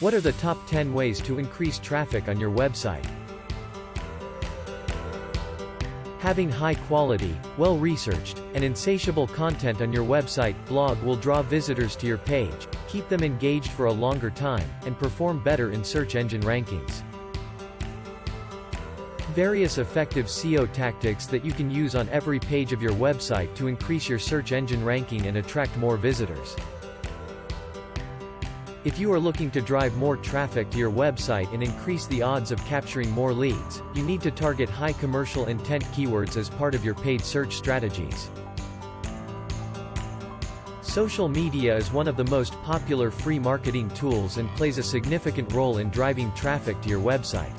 What are the top 10 ways to increase traffic on your website? Having high-quality, well-researched, and insatiable content on your website, blog will draw visitors to your page, keep them engaged for a longer time, and perform better in search engine rankings. Various effective SEO tactics that you can use on every page of your website to increase your search engine ranking and attract more visitors. If you are looking to drive more traffic to your website and increase the odds of capturing more leads, you need to target high commercial intent keywords as part of your paid search strategies. Social media is one of the most popular free marketing tools and plays a significant role in driving traffic to your website.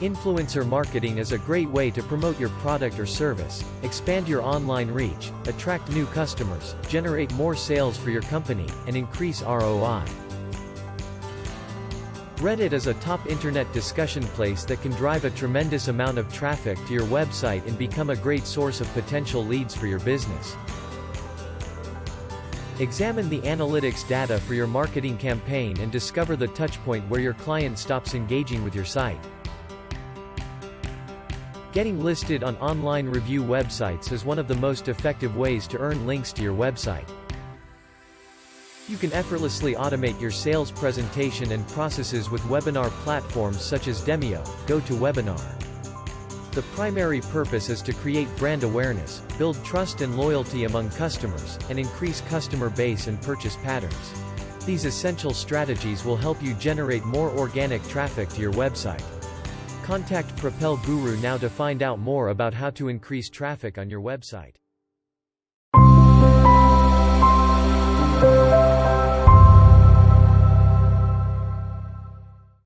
Influencer marketing is a great way to promote your product or service, expand your online reach, attract new customers, generate more sales for your company, and increase ROI. Reddit is a top internet discussion place that can drive a tremendous amount of traffic to your website and become a great source of potential leads for your business. Examine the analytics data for your marketing campaign and discover the touchpoint where your client stops engaging with your site. Getting listed on online review websites is one of the most effective ways to earn links to your website. You can effortlessly automate your sales presentation and processes with webinar platforms such as Demio, GoToWebinar. The primary purpose is to create brand awareness, build trust and loyalty among customers, and increase customer base and purchase patterns. These essential strategies will help you generate more organic traffic to your website. Contact Propel Guru now to find out more about how to increase traffic on your website.